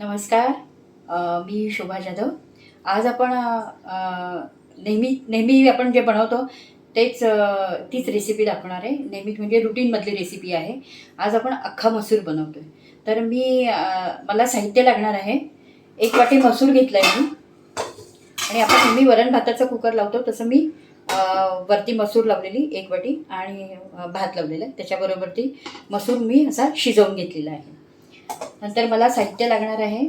नमस्कार. मी शोभा जाधव. आज आपण नेहमी आपण जे बनवतो तीच रेसिपी दाखवणार आहे. नेहमी म्हणजे रुटीनमधली रेसिपी आहे. आज आपण अख्खा मसूर बनवतो आहे. तर मला साहित्य लागणार आहे. 1 वाटी मसूर घेतला आहे मी आणि आपण नेहमी वरण भाताचा कुकर लावतो तसं मी अ, वरती मसूर लावलेली 1 वाटी आणि भात लावलेला आहे. त्याच्याबरोबर मसूर मी असा शिजवून घेतलेला आहे. नंतर मला साहित्य लागणार आहे.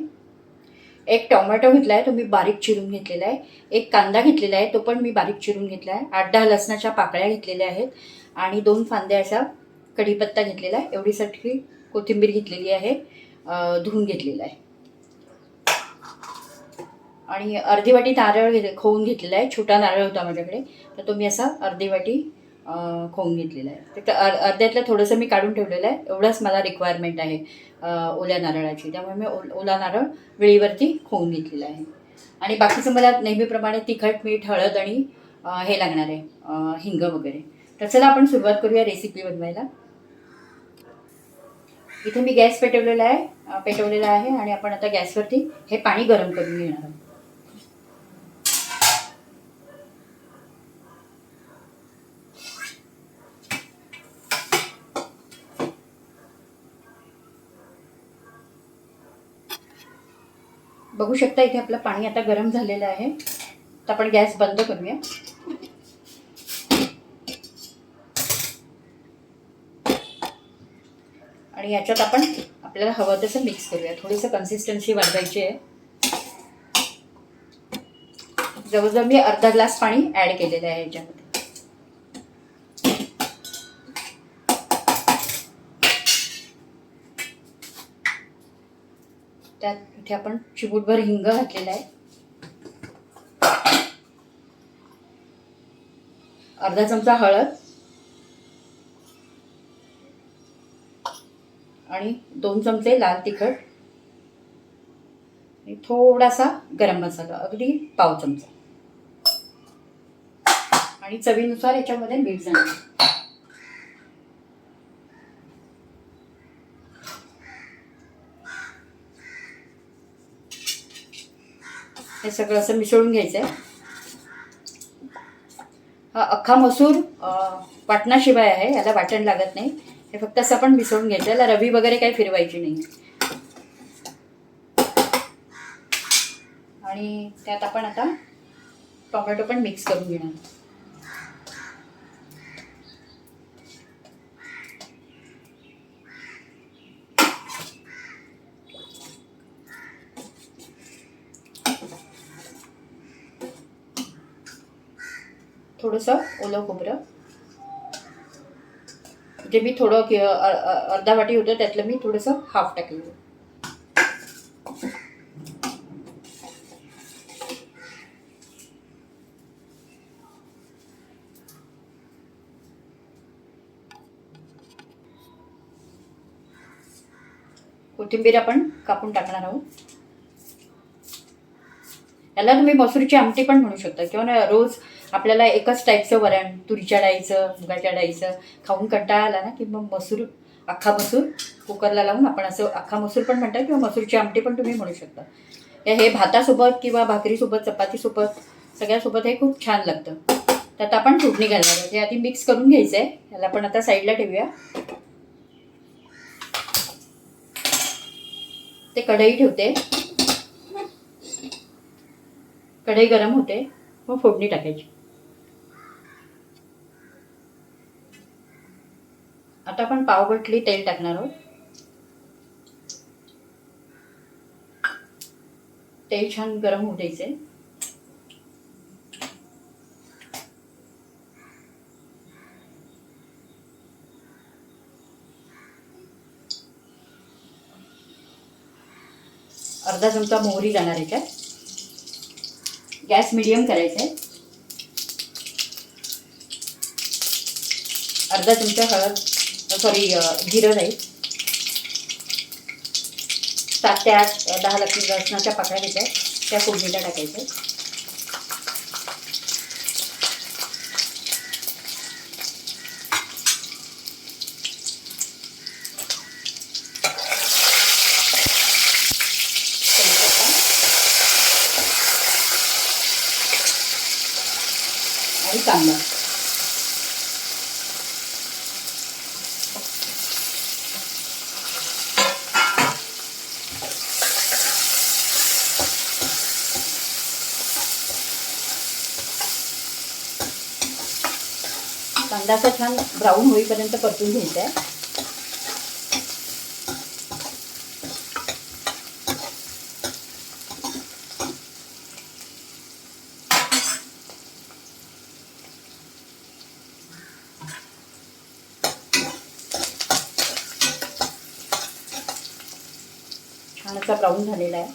1 टोमॅटो घेतला आहे, तो मी बारीक चिरून घेतलेला आहे. 1 कांदा घेतलेला आहे, तो पण मी बारीक चिरून घेतला आहे. 8-10 लसणाच्या पाकळ्या घेतलेल्या आहेत आणि 2 फांद्या असा कढीपत्ता घेतलेला आहे. एवढीसाठी कोथिंबीर घेतलेली आहे. धुवून घेतलेला आहे आणि अर्धी वाटी नारळ खवून घेतलेला आहे. छोटा नारळ होता माझ्याकडे, तर तो मी असा अर्धी वाटी खवून घेतलेला आहे. फक्त अर्ध्यातलं थोडंसं मी काढून ठेवलेलं आहे. एवढंच मला रिक्वायरमेंट आहे ओल्या नारळाची. त्यामुळे मी ओला नारळ वेळीवरती खवून घेतलेला आहे. आणि बाकीचं मला नेहमीप्रमाणे तिखट, मीठ, हळद आणि हे लागणार आहे हिंग वगैरे. तर चला आपण सुरुवात करूया रेसिपी बनवायला. इथे मी गॅस पेटवलेला आहे आणि आपण आता गॅसवरती हे पाणी गरम करून घेणार आहोत. बघू शकता इथे आपलं पाणी आता गरम झालेलं आहे. तर आपण गॅस बंद करूया. आणि याच्यात आपण आपल्याला हवं तसं मिक्स करूया. थोडीसं कन्सिस्टन्सी वाढवायची आहे. जवळजवळ मी अर्धा ग्लास पाणी ॲड केलेलं आहे याच्यामध्ये. त्यात इथे आपण चिमूटभर हिंग घातलेला आहे. अर्धा चमचा हळद आणि 2 चमचे लाल तिखट आणि थोडासा गरम मसाला, अगदी पाव चमचा आणि चवीनुसार याच्यामध्ये मीठ जाणार. हे सगळं असं मिसळून घ्यायचं आहे. हा अख्खा मसूर वाटणाशिवाय आहे, याला वाटण लागत नाही. हे फक्त असं आपण मिसळून घ्यायचं. याला रवी वगैरे काही फिरवायची नाही. आणि त्यात आपण आता टोमॅटो पण मिक्स करून घेणार. थोडंसं ओलं खोबरं, जे मी थोडं अर्धा वाटी होतं त्यातलं मी थोडंसं हाफ टाकलेलं. कोथिंबीर आपण कापून टाकणार आहोत. याला तुम्ही मसूरची आमटी पण म्हणू शकता किंवा रोज आपल्याला एकच टाईपचं वरण, तुरीच्या डाळीचं, मुगाच्या डाळीचं खाऊन कंटाळा आला ना की मग अख्खा मसूर कुकरला लावून आपण असं अख्खा मसूर पण म्हणता किंवा मसूरची आमटी पण तुम्ही म्हणू शकता. हे भातासोबत किंवा भाकरीसोबत, चपातीसोबत, सगळ्यासोबत हे खूप छान लागतं. त्यात आपण फोडणी घालणार आहोत. हे आधी मिक्स करून घ्यायचं आहे. याला आपण आता साईडला ठेवूया. ते कढई ठेवते. कढई गरम होते, मग फोडणी टाकायची. आता आपण पावभटली तेल टाकणार आहोत. तेल छान गरम होऊ द्यायचे. अर्धा चमचा मोहरी जाणार याच्यात. गॅस मिडियम करायचा आहे. अर्धा चमचा जिरं राहील. 7 ते 8 10 लसणाच्या पाकळ्या घ्यायच्या, त्या फोडणीला टाकायच्या. कांदा. कांदा असा छान ब्राऊन होईपर्यंत परतून घ्यायचा आहे. छान असा ब्राऊन झालेला आहे.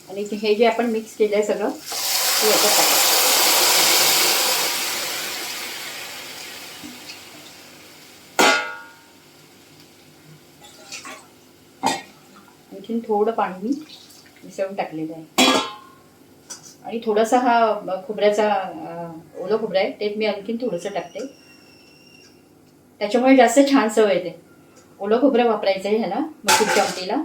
आणि हे जे आपण मिक्स केलं आहे सगळं ते याच्यात टाकायचं. आणखीन थोडं पाणी मी मिसळून टाकलेलं आहे. आणि थोडासा हा खोबऱ्याचा ओलं खोबरं आहे ते मी आणखीन थोडंसं टाकते. त्याच्यामुळे जास्त छान चव येते. ओलं खोबरं वापरायचं आहे ह्याला मसूरच्या आमटीला.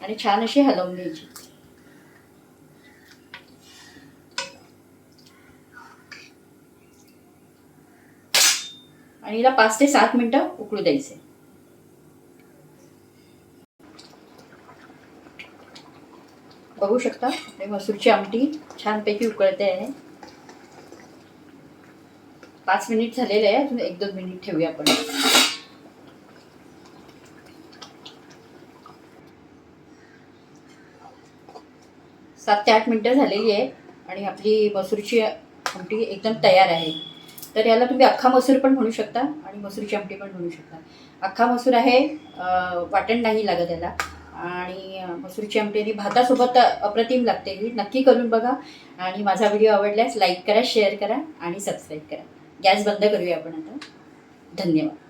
आणि छान अशी हलवून घ्यायची. आणि हिला 5 ते 7 मिनिटं उकळू द्यायचे. बघू शकता मसूरची आमटी छानपैकी उकळते आहे. 5 मिनिट झालेले आहे. अजून 1-2 मिनिट ठेवूया आपण. सात ते 8 मिनिटं झालेली आहे आणि आपली मसूरची आमटी एकदम तयार आहे. तर याला तुम्ही अख्खा मसूर पण म्हणू शकता आणि मसूरची आमटी पण म्हणू शकता. अख्खा मसूर आहे, वाटण नाही लागत याला. आणि मसूरची आमटी आणि भातासोबत अप्रतिम लागते. ही नक्की करून बघा. आणि माझा व्हिडिओ आवडल्यास लाईक करा, शेअर करा आणि सबस्क्राईब करा. गॅस बंद करूया आपण आता. धन्यवाद.